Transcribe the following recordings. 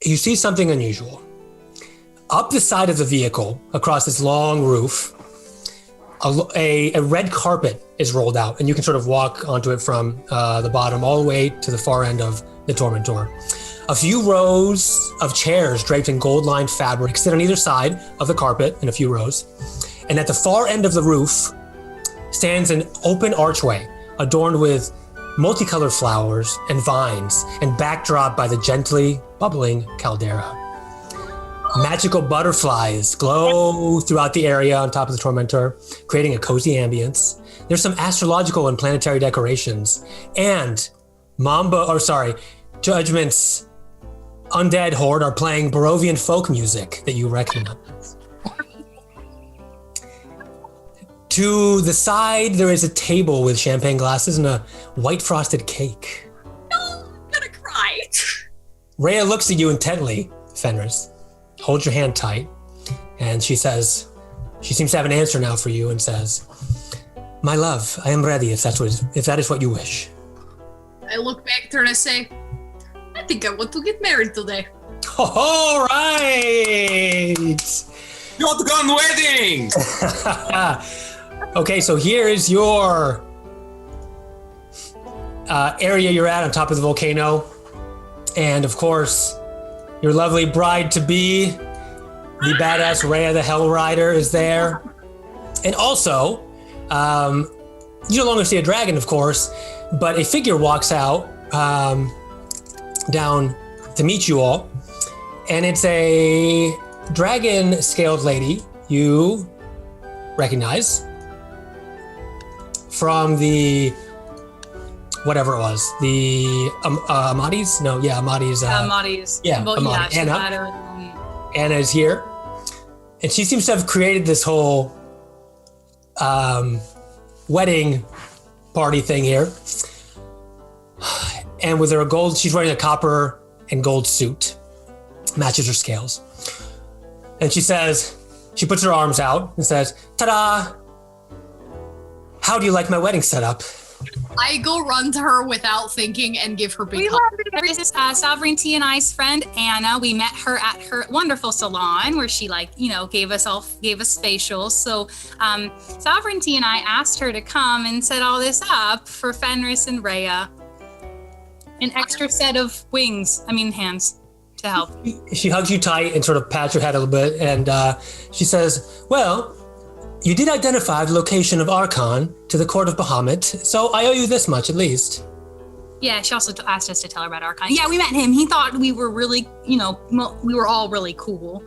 you see something unusual. Up the side of the vehicle, across this long roof, a red carpet is rolled out, and you can sort of walk onto it from the bottom all the way to the far end of the Tormentor. A few rows of chairs draped in gold-lined fabric sit on either side of the carpet in a few rows. And at the far end of the roof stands an open archway adorned with multicolored flowers and vines and backdropped by the gently bubbling caldera. Magical butterflies glow throughout the area on top of the Tormentor, creating a cozy ambience. There's some astrological and planetary decorations, and Judgment's undead horde are playing Barovian folk music that you recognize. To the side, there is a table with champagne glasses and a white frosted cake. No, I'm gonna cry. Rhea looks at you intently, Fenris. Holds your hand tight, and she says, she seems to have an answer now for you and says, "My love, I am ready if that is what you wish." I look back to her and I say, "I think I want to get married today." All right! Shotgun wedding! Okay, so here is your area you're at on top of the volcano. And of course, your lovely bride-to-be, the badass Rhea the Hell Rider is there. And also, you no longer see a dragon, of course, but a figure walks out down to meet you all. And it's a dragon-scaled lady you recognize from the, whatever it was, the Amati's? No, yeah, Amati's. Amati's. Yeah, well, Amati. Yeah, Anna is here. And she seems to have created this whole wedding party thing here. And with her gold, she's wearing a copper and gold suit. Matches her scales. And she says, she puts her arms out and says, "Ta-da! How do you like my wedding setup?" I go run to her without thinking and give her big we hug. love this is Sovereignty and I's friend Anna. We met her at her wonderful salon where she gave us facials. So Sovereignty and I asked her to come and set all this up for Fenris and Rhea. An extra set of hands to help. She hugs you tight and sort of pats your head a little bit, and she says, "Well, you did identify the location of Archon to the court of Bahamut, so I owe you this much at least." Yeah, she also asked us to tell her about Archon. Yeah, we met him. He thought we were really, we were all really cool.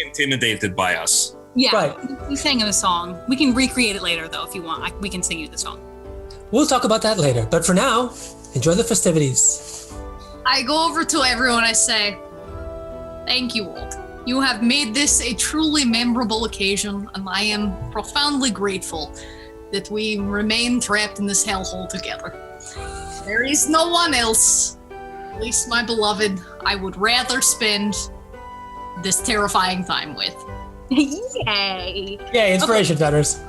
Intimidated by us. Yeah, right. We sang him a song. We can recreate it later, though, if you want. We can sing you the song. We'll talk about that later, but for now, enjoy the festivities. I go over to everyone. I say, "Thank you all. You have made this a truly memorable occasion, and I am profoundly grateful that we remain trapped in this hellhole together. There is no one else, at least my beloved, I would rather spend this terrifying time with." Yay! Yay, inspiration, Fenris.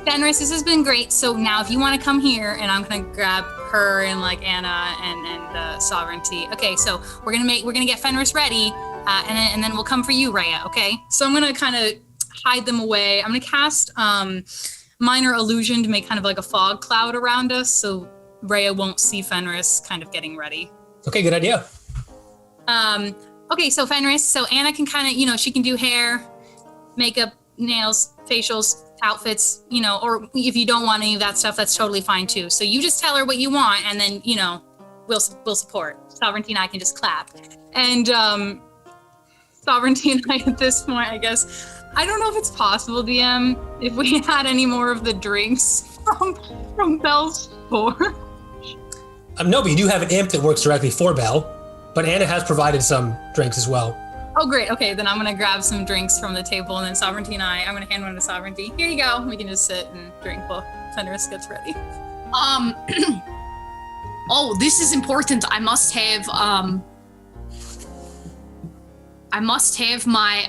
Fenris, this has been great. So now if you want to come here, and I'm going to grab her and Anna and Sovereignty. Okay, so we're gonna get Fenris ready, and then we'll come for you, Rhea. Okay. So I'm gonna kind of hide them away. I'm gonna cast minor illusion to make kind of like a fog cloud around us, so Rhea won't see Fenris kind of getting ready. Okay, good idea. Okay, so Fenris, so Anna can kind of, she can do hair, makeup, nails, facials, outfits, or if you don't want any of that stuff, that's totally fine too. So you just tell her what you want, and then, we'll support. Sovereignty and I can just clap. And Sovereignty and I at this point, I guess, I don't know if it's possible, DM, if we had any more of the drinks from Belle's store. No, but you do have an imp that works directly for Belle, but Anna has provided some drinks as well. Oh, great. Okay, then I'm going to grab some drinks from the table, and then Sovereignty and I'm going to hand one to Sovereignty. Here you go. We can just sit and drink while Fenris gets ready. Oh, this is important. I must have my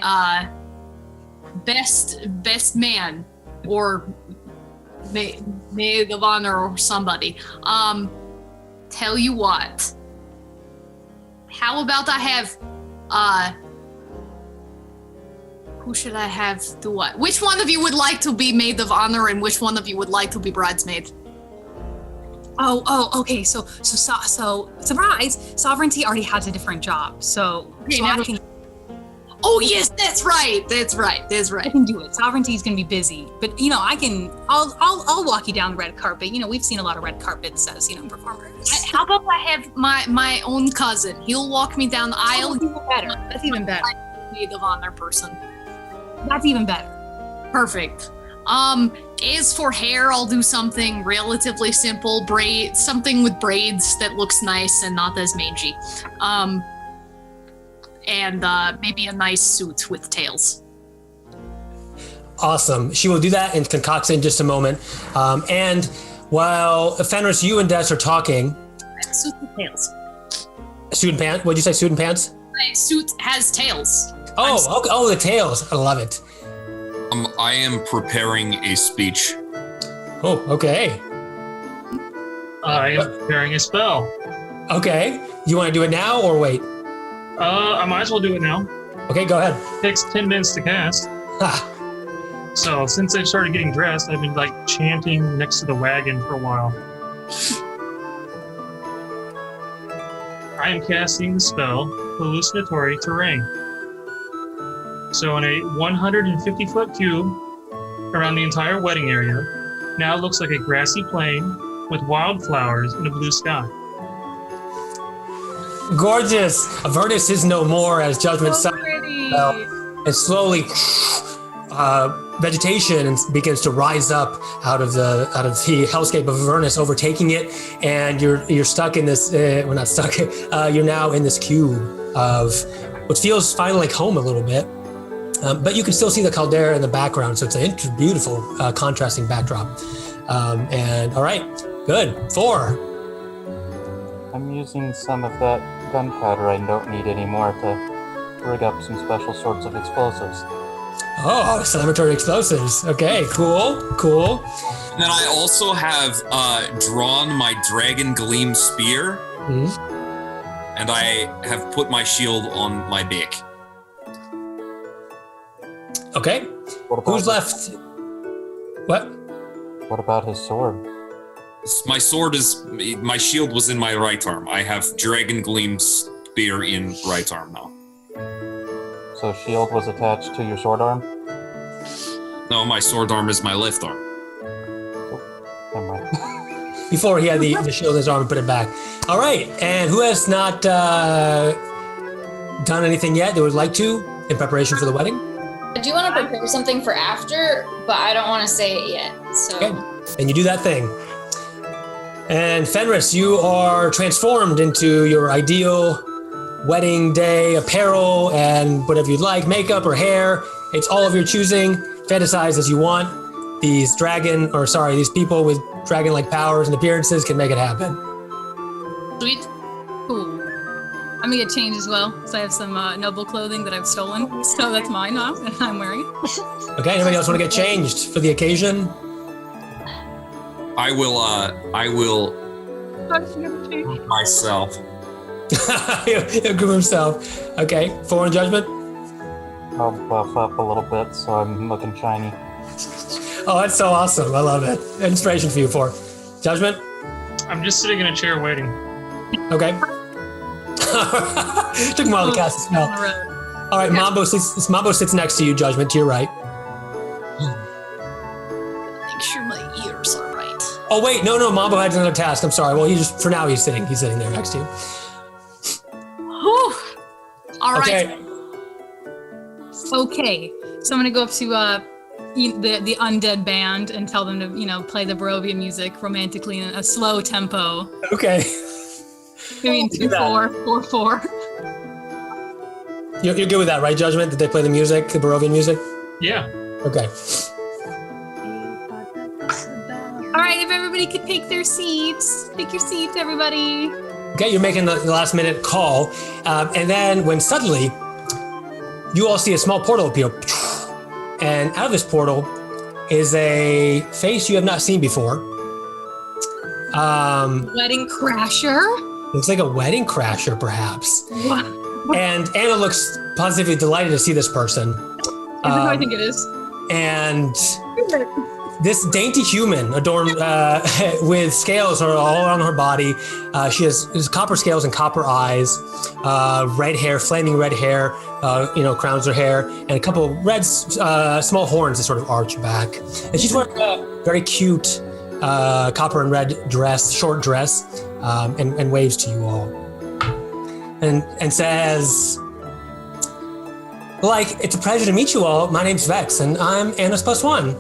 best man or maid of honor or somebody. Tell you what, how about I have, who should I have do what? Which one of you would like to be maid of honor and which one of you would like to be bridesmaid? Okay. So surprise! Sovereignty already has a different job, so I can. Oh yes, that's right. I can do it. Sovereignty's gonna be busy, but I'll walk you down the red carpet. We've seen a lot of red carpets as performers. How about I have my own cousin? He'll walk me down the aisle. That's even better. Maid of honor person. That's even better. Perfect. As for hair, I'll do something relatively simple, something with braids that looks nice and not as mangy. And maybe a nice suit with tails. Awesome. She will do that and concocts in just a moment. And while Fenris, you and Des are talking. Suit with tails. Suit and pants? What'd you say, suit and pants? My suit has tails. Oh, okay. Oh, the tails. I love it. I am preparing a speech. Oh, okay. I am preparing a spell. Okay. You want to do it now or wait? I might as well do it now. Okay, go ahead. It takes 10 minutes to cast. So since I started getting dressed, I've been chanting next to the wagon for a while. I am casting the spell Hallucinatory Terrain. So in a 150-foot cube around the entire wedding area, now looks like a grassy plain with wildflowers and a blue sky. Gorgeous. Avernus is no more as judgment So pretty. and slowly vegetation begins to rise up out of the hellscape of Avernus, overtaking it, and you're stuck in this. Well, not stuck. You're now in this cube of what feels finally like home a little bit, but you can still see the caldera in the background. So it's a beautiful contrasting backdrop. And all right, good. 4. I'm using some of that gunpowder I don't need anymore to rig up some special sorts of explosives. Oh, celebratory explosives. Okay, cool. And then I also have drawn my dragon gleam spear, and I have put my shield on my dick. Okay. Who's left? What? What about his sword? My shield was in my right arm. I have dragon gleam spear in right arm now. So shield was attached to your sword arm? No, my sword arm is my left arm. Oh, never mind. Before he had the shield in his arm and put it back. All right, and who has not done anything yet they would like to in preparation for the wedding? I do want to prepare something for after, but I don't want to say it yet. So. Okay, and you do that thing. And Fenris, you are transformed into your ideal wedding day apparel and whatever you'd like, makeup or hair. It's all of your choosing. Fantasize as you want. These people with dragon-like powers and appearances can make it happen. Sweet. Cool. I'm gonna get changed as well, so I have some noble clothing that I've stolen. So that's mine now, and I'm wearing it. Okay, anybody else want to get changed for the occasion? I will myself. He'll groom himself. Okay, 4 in judgment. I'll buff up a little bit so I'm looking shiny. Oh, that's so awesome. I love it. Inspiration for you, 4. Judgment? I'm just sitting in a chair waiting. Okay. Took him a while to cast the spell. All right, Mambo sits next to you, Judgment, to your right. Make sure my ears are right. Oh, wait, no, Mambo had another task. I'm sorry. Well, for now, he's sitting there next to you. Whew. All right. Okay, so I'm gonna go up to the undead band and tell them to play the Barovian music romantically in a slow tempo. Okay. Maybe in 2/4, 4/4. You're good with that, right, Judgment? Did they play the music, the Barovian music? Yeah. Okay. All right, if everybody could take their seats. Take your seats, everybody. Okay, you're making the last minute call. And then when suddenly you all see a small portal appear. And out of this portal is a face you have not seen before. Wedding Crasher? Looks like a wedding crasher, perhaps. And Anna looks positively delighted to see this person. Is it who I think it is? And this dainty human adorned with scales are all on her body. She has copper scales and copper eyes, red hair, flaming red hair, crowns her hair, and a couple of red small horns that sort of arch back. And she's wearing a very cute copper and red dress, short dress, and waves to you all. And says, it's a pleasure to meet you all. My name's Vex, and I'm Anna's +1.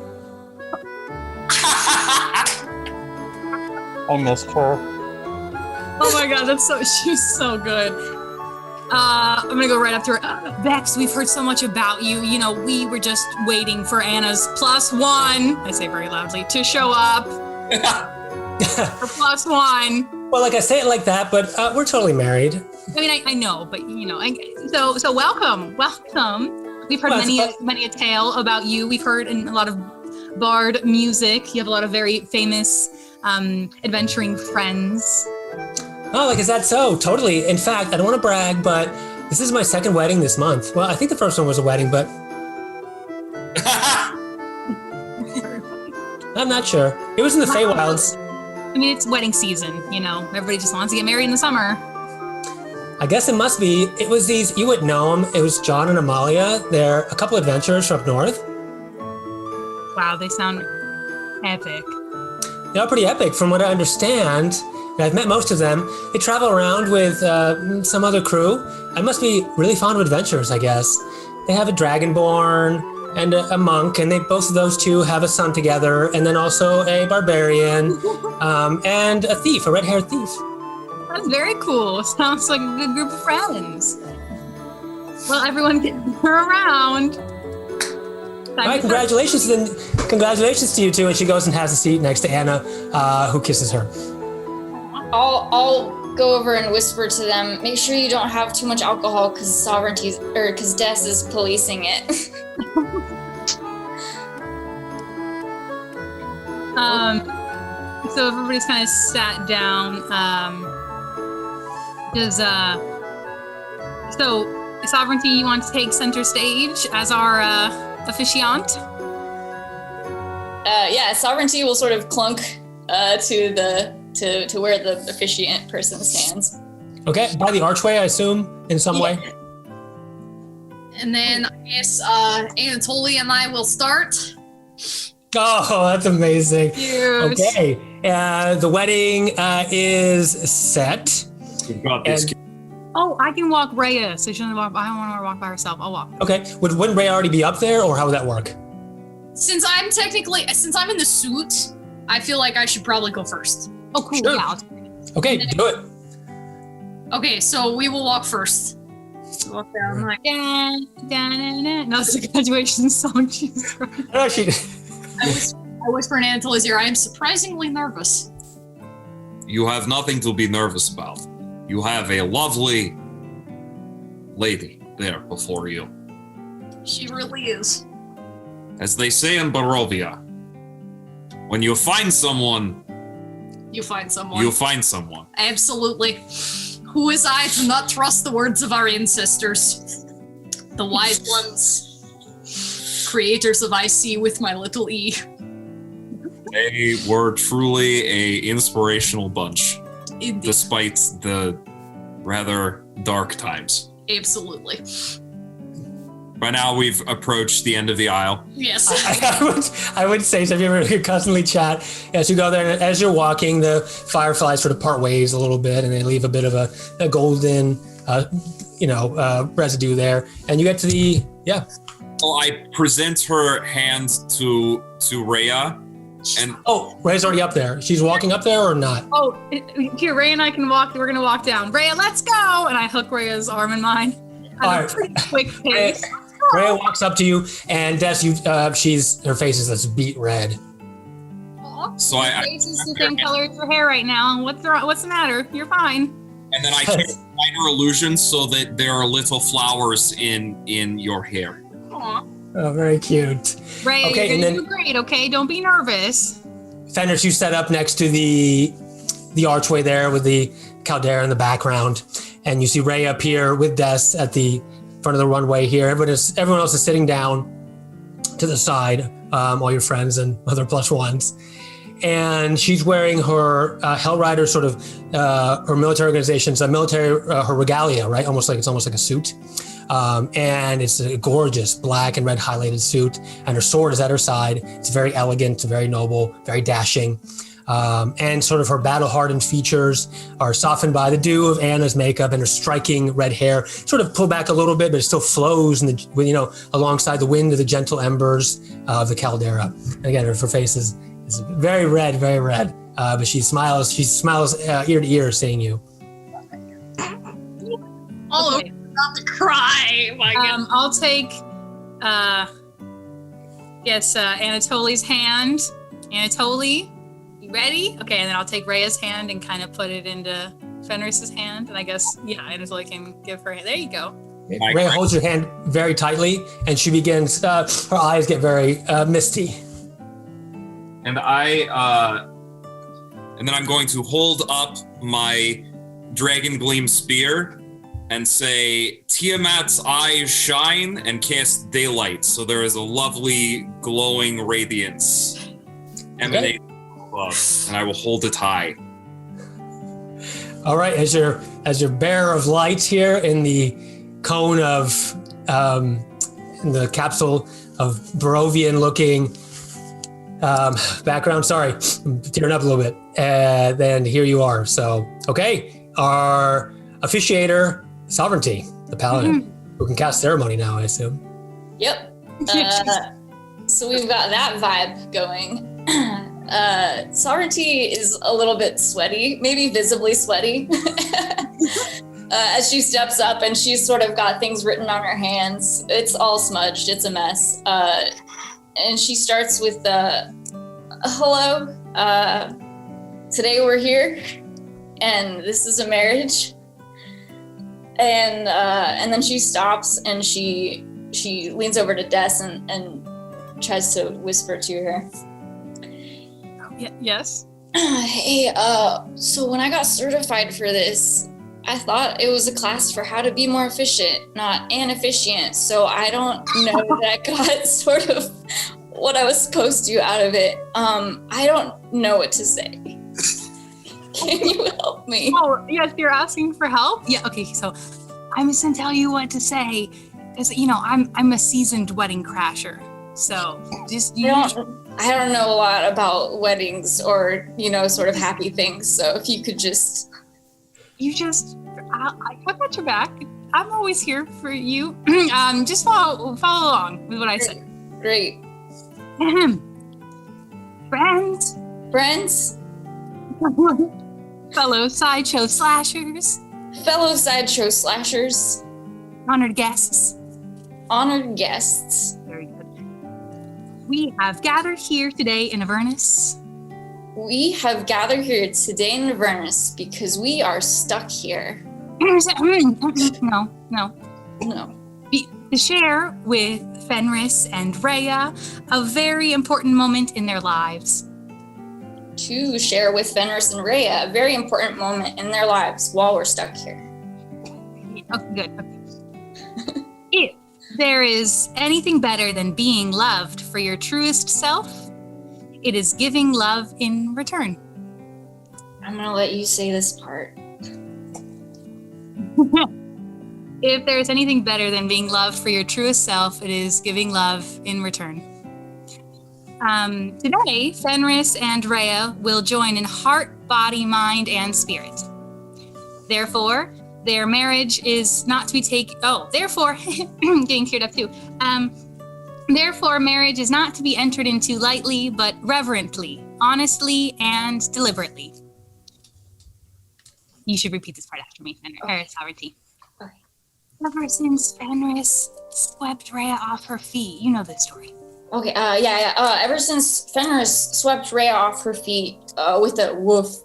I missed her. Oh my god, she's so good. I'm gonna go right up to her. Vex, we've heard so much about you. We were just waiting for Anna's +1, I say very loudly, to show up. Her +1. Well, I say it like that, but we're totally married. I mean, I know, but so welcome. We've heard many a tale about you. We've heard in a lot of bard music. You have a lot of very famous adventuring friends. Oh, is that so? Totally. In fact, I don't want to brag, but this is my second wedding this month. Well, I think the first one was a wedding, but I'm not sure. It was in the Feywilds. I mean, it's wedding season, Everybody just wants to get married in the summer. I guess it must be. It was these, you would know them. It was John and Amalia. They're a couple adventurers from up north. Wow, they sound epic. They're pretty epic from what I understand. And I've met most of them. They travel around with some other crew. I must be really fond of adventures, I guess. They have a dragonborn and a monk, and both of those two have a son together, and then also a barbarian and a thief, a red-haired thief. That's very cool. Sounds like a good group of friends. Well, everyone get around. All right, congratulations to you two. And she goes and has a seat next to Anna, who kisses her. I'll go over and whisper to them, make sure you don't have too much alcohol because Des is policing it. So everybody's kind of sat down. So Sovereignty, you want to take center stage as our officiant? Yeah, Sovereignty will sort of clunk to where the officiant person stands. Okay, by the archway, I assume, in some way. And then I guess Anatoly and I will start. Oh, that's amazing. Cute. Okay, the wedding is set. We've got this. Oh, I can walk Rhea, so she doesn't walk. I don't want her to walk by herself. I'll walk. Okay, wouldn't Ray already be up there, or how would that work? Since I'm in the suit, I feel like I should probably go first. Oh, cool. Sure. Yeah. Okay, do it. Okay, so we will walk first. Walk down like. No, it's a graduation song. Jesus Christ. I know she. I whisper in Anatoly's ear, I am surprisingly nervous. You have nothing to be nervous about. You have a lovely lady there before you. She really is. As they say in Barovia, when you find someone, You find someone. you find someone. Absolutely. Who is I to not trust the words of our ancestors? The wise ones, creators of I see with my little e. They were truly a inspirational bunch, Indeed. despite the rather dark times. Absolutely. By now, we've approached the end of the aisle. Yes. I would say, so if you ever constantly chat, as you go there, and as you're walking, the fireflies sort of part ways a little bit, and they leave a bit of a golden, residue there. And you get to the, Well, I present her hand to Rhea, and Ray's already up there. She's walking up there or not? Oh, here, Rhea and I can walk. We're gonna walk down. Rhea, let's go! And I hook Rhea's arm in mine. At a pretty quick pace. Rhea walks up to you, and Des, her face is this beet red. so Your I face is the same color as your hair right now. And what's the matter? You're fine. and then I cast minor illusions so that there are little flowers in your hair. Aw. Oh, very cute. Rhea, Okay, you're and gonna then- do great, okay? Don't be nervous. Fenris, you set up next to the archway there with the caldera in the background, and you see Ray up here with Des at the front of the runway here. Everyone else is sitting down to the side, all your friends and other plus ones. And she's wearing her Hellrider sort of her military organization's her regalia, right? It's almost like a suit. And it's a gorgeous black and red highlighted suit, and her sword is at her side. It's very elegant, very noble, very dashing. And sort of her battle-hardened features are softened by the dew of Anna's makeup, and her striking red hair sort of pulled back a little bit, but it still flows alongside the wind of the gentle embers of the caldera. And again, her face is very red, but she smiles ear to ear seeing you. All over, about to cry. My God. I'll take, Anatoly's hand. Anatoly, you ready? Okay, and then I'll take Rhea's hand and kind of put it into Fenris's hand, and I guess, Anatoly can give her hand. There you go. Rhea holds your hand very tightly, and she begins, her eyes get very misty. And and then I'm going to hold up my Dragon Gleam Spear and say, Tiamat's eyes shine, and cast daylight. So there is a lovely glowing radiance emanating above, and I will hold it high. All right, as your bearer of light here in the cone of, in the capsule of Barovian looking background. Sorry, I'm tearing up a little bit. Then here you are. So, okay, our officiator, Sovereignty, the paladin, who can cast ceremony now, I assume. Yep. So we've got that vibe going. Sovereignty is a little bit sweaty, maybe visibly sweaty, as she steps up, and she's sort of got things written on her hands. It's all smudged. It's a mess. And she starts with, hello, today we're here, and this is a marriage. And then she stops, and she leans over to Des and tries to whisper to her. Yes? Hey, so when I got certified for this, I thought it was a class for how to be more efficient, not inefficient. So I don't know that I got sort of what I was supposed to out of it. I don't know what to say. Can you help me? Oh, yes, you're asking for help? Yeah, okay, so I'm just gonna tell you what to say. Because, I'm a seasoned wedding crasher. So just... I don't know a lot about weddings or, sort of happy things. So if you could just... I got your back. I'm always here for you. Just follow along with what I said. Great. Friends. Fellow sideshow slashers. Honored guests. Very good. We have gathered here today in Avernus. Because we are stuck here. No. To share with Fenris and Rhea a very important moment in their lives. To share with Fenris and Rhea a very important moment in their lives while we're stuck here. Okay, good. Okay. If there is anything better than being loved for your truest self, it is giving love in return. I'm gonna let you say this part. If there is anything better than being loved for your truest self, it is giving love in return. Today, Fenris and Rhea will join in heart, body, mind, and spirit. Therefore, their marriage is not to be taken... therefore, getting teared up too. Therefore, marriage is not to be entered into lightly, but reverently, honestly, and deliberately. You should repeat this part after me, Fenris, Sovereignty. Okay. Ever since Fenris swept Rhea off her feet, you know this story. Okay, ever since Fenris swept Rhea off her feet with a woof,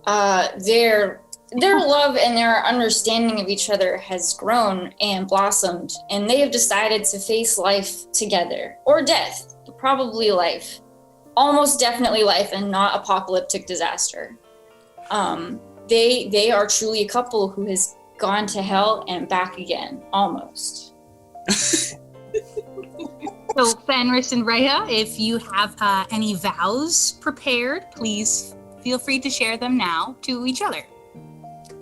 their love and their understanding of each other has grown and blossomed, and they have decided to face life together, or death, probably life, almost definitely life, and not apocalyptic disaster. they are truly a couple who has gone to hell and back again, almost. So, Fenris and Rhea, if you have any vows prepared, please feel free to share them now to each other.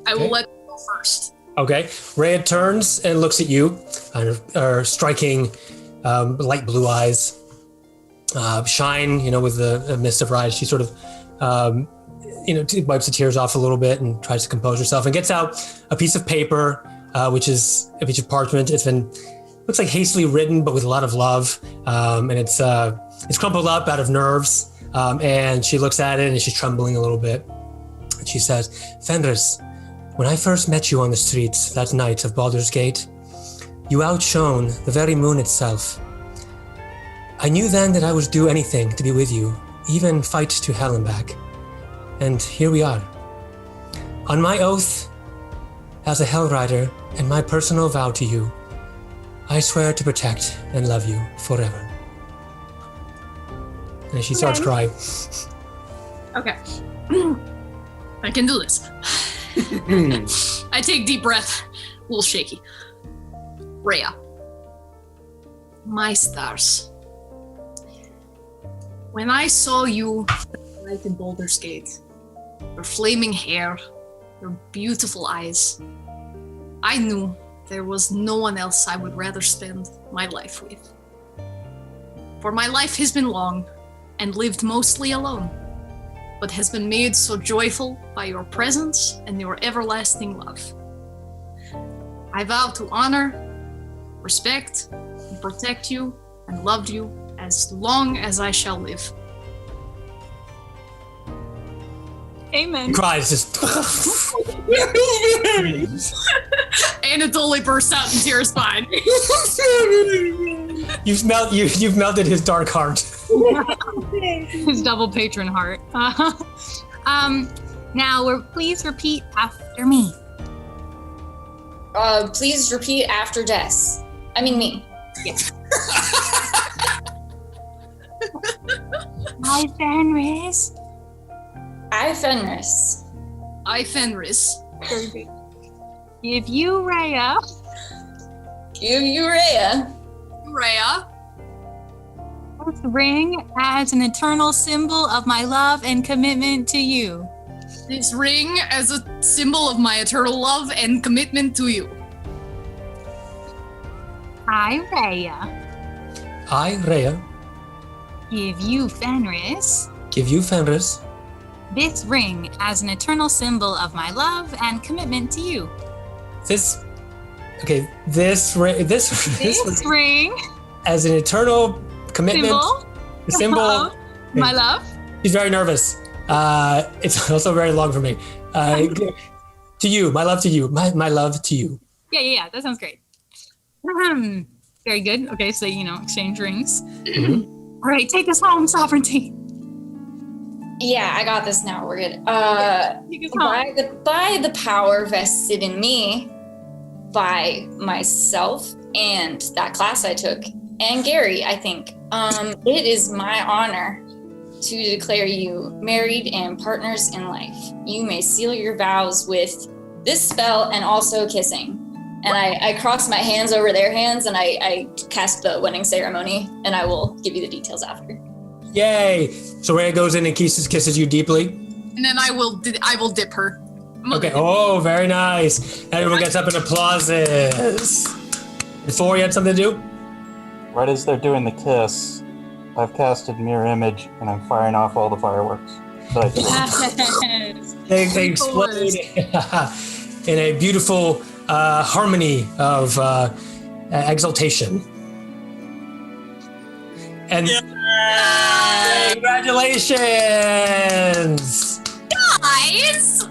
I will let you go first. Okay. Rhea turns and looks at you, her striking light blue eyes shine, with the mist of her eyes. She sort of, wipes the tears off a little bit and tries to compose herself and gets out a piece of paper, which is a piece of parchment. Looks like hastily written, but with a lot of love. And it's crumpled up out of nerves. And she looks at it and she's trembling a little bit. And she says, Fenris, when I first met you on the streets that night of Baldur's Gate, you outshone the very moon itself. I knew then that I would do anything to be with you, even fight to hell and back. And here we are. On my oath, as a Hell Rider, and my personal vow to you, I swear to protect and love you forever. And she starts crying. Okay. I can do this. I take deep breath, a little shaky. Rhea. My stars. When I saw you light in Baldur's Gate, your flaming hair, your beautiful eyes, I knew there was no one else I would rather spend my life with. For my life has been long and lived mostly alone, but has been made so joyful by your presence and your everlasting love. I vow to honor, respect, and protect you and love you as long as I shall live. Amen. Cries just. Anatoly bursts out in tears fine. You've melted his dark heart. His double patron heart. Now, please repeat after me. Please repeat after Jess. I mean me. Yes. I, Fenris. I, Fenris. I, Fenris. Give you, Rhea. Give you, Rhea. Rhea. This ring as an eternal symbol of my love and commitment to you. This ring as a symbol of my eternal love and commitment to you. I, Rhea. I, Rhea. Give you, Fenris. Give you, Fenris. This ring as an eternal symbol of my love and commitment to you. This ring as an eternal commitment. Symbol of my love. She's very nervous. It's also very long for me. To you, my love to you, my love to you. Yeah. That sounds great. Very good. Okay, so exchange rings. Mm-hmm. All right, take us home, Sovereignty. Yeah, I got this now. We're good. Take us home. By the power vested in me by myself and that class I took, and Gary, I think, it is my honor to declare you married and partners in life. You may seal your vows with this spell and also kissing. And I cross my hands over their hands and I cast the wedding ceremony, and I will give you the details after. Yay! So Rhea goes in and kisses you deeply. And then I will dip her. Okay. Oh, very nice. Everyone gets up and applauses. And Thor, you had something to do? Right as they're doing the kiss, I've casted Mirror Image and I'm firing off all the fireworks. They explode in a beautiful harmony of exaltation. And congratulations! Guys!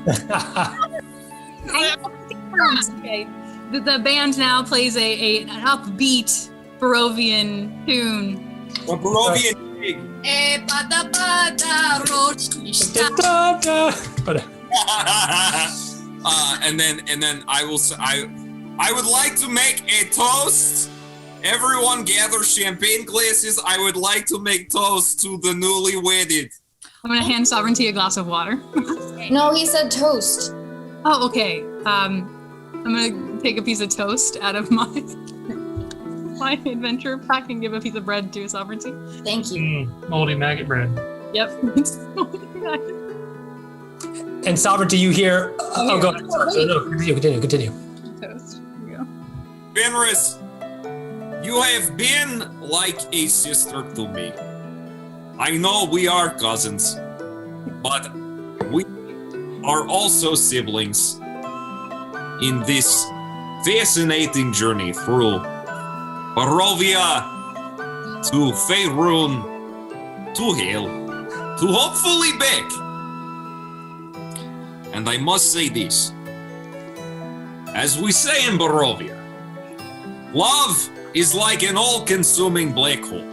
Okay. The band now plays an upbeat Barovian tune. A Barovian pig. And then I would like to make a toast. Everyone gather champagne glasses. I would like to make toast to the newly wedded. I'm gonna hand Sovereignty a glass of water. No, he said toast. Oh, okay. I'm gonna take a piece of toast out of my adventure pack and give a piece of bread to Sovereignty. Thank you. Moldy maggot bread. Yep. And Sovereignty, you hear? Oh, go ahead. Sorry, no, continue. Toast. Here we go. Fenris, you have been like a sister to me. I know we are cousins, but we are also siblings in this fascinating journey through Barovia to Faerun to Hell to hopefully back. And I must say this. As we say in Barovia, love is like an all-consuming black hole.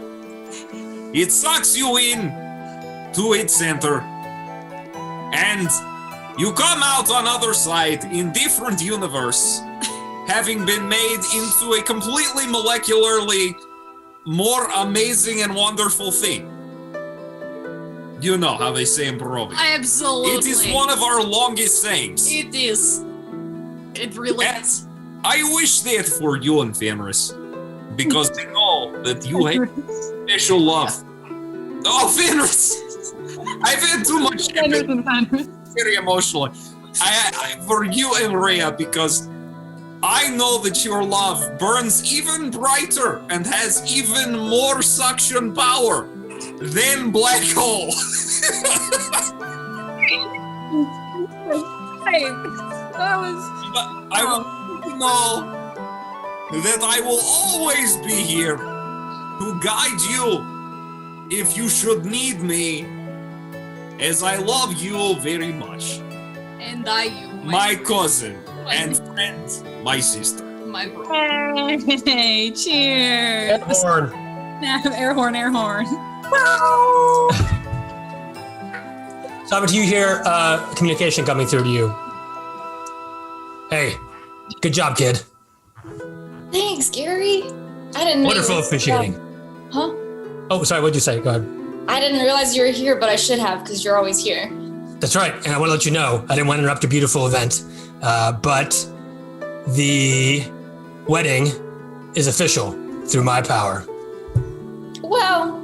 It sucks you in to its center, and you come out on other side in different universe, having been made into a completely molecularly more amazing and wonderful thing. You know how they say in Barovia. Absolutely. It is one of our longest sayings. It is. It really is. I wish that for you and Fenris, because they know that you have special love. Oh, Fenris! I've had too much champagne. Very emotional. I for you and Rhea, because I know that your love burns even brighter and has even more suction power than black hole. That was. But I want you to know that I will always be here to guide you if you should need me, as I love you very much. And I, you. My cousin and friend, my sister. My brother. Hey, cheers! Horn. Air horn. Sovereignty, you hear communication coming through to you. Hey, good job, kid. Thanks, Gary. I didn't know. Wonderful officiating. Huh? Oh, sorry, what'd you say? Go ahead. I didn't realize you were here, but I should have, because you're always here. That's right, and I want to let you know, I didn't want to interrupt your beautiful event, but the wedding is official through my power. Well,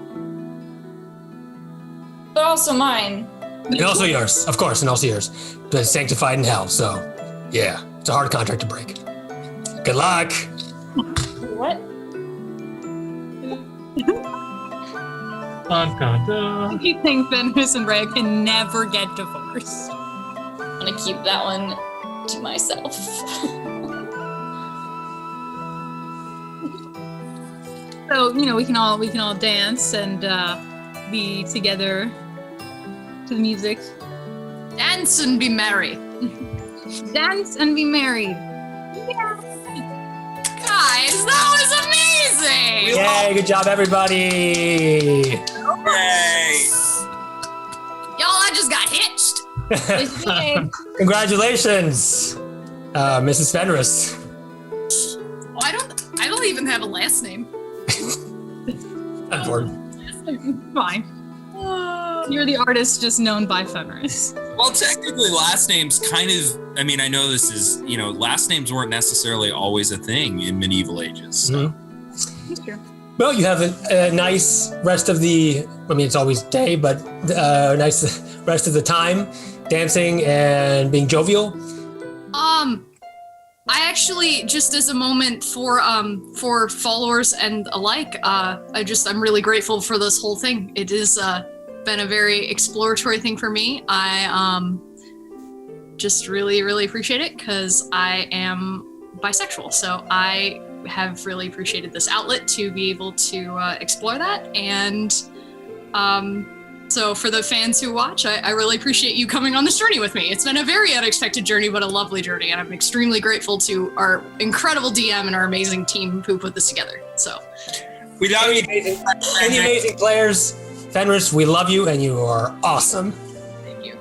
but also mine. And also yours, of course, and also yours. But it's sanctified in hell, so yeah, it's a hard contract to break. Good luck. What? You think Fenris and Rhea can never get divorced? I'm gonna keep that one to myself. So, we can all dance and be together to the music. Dance and be merry. Dance and be married. Guys, that was amazing! Yay, good job, everybody. Yay! Y'all, I just got hitched. Congratulations, Mrs. Fenris. Oh, I don't even have a last name. Important. Fine. You're the artist just known by Fenris. Well, technically, last names kind of, I mean, I know this is, last names weren't necessarily always a thing in medieval ages. So. Mm-hmm. That's true. Well, you have a nice rest of it's always day, but nice rest of the time dancing and being jovial. I actually, just as a moment for followers and alike, I'm really grateful for this whole thing. It has been a very exploratory thing for me. I just really, really appreciate it because I am bisexual. So I have really appreciated this outlet to be able to explore that. And so for the fans who watch, I really appreciate you coming on this journey with me. It's been a very unexpected journey, but a lovely journey. And I'm extremely grateful to our incredible DM and our amazing team who put this together. So We love you. Any amazing players. Fenris, we love you and you are awesome. thank you.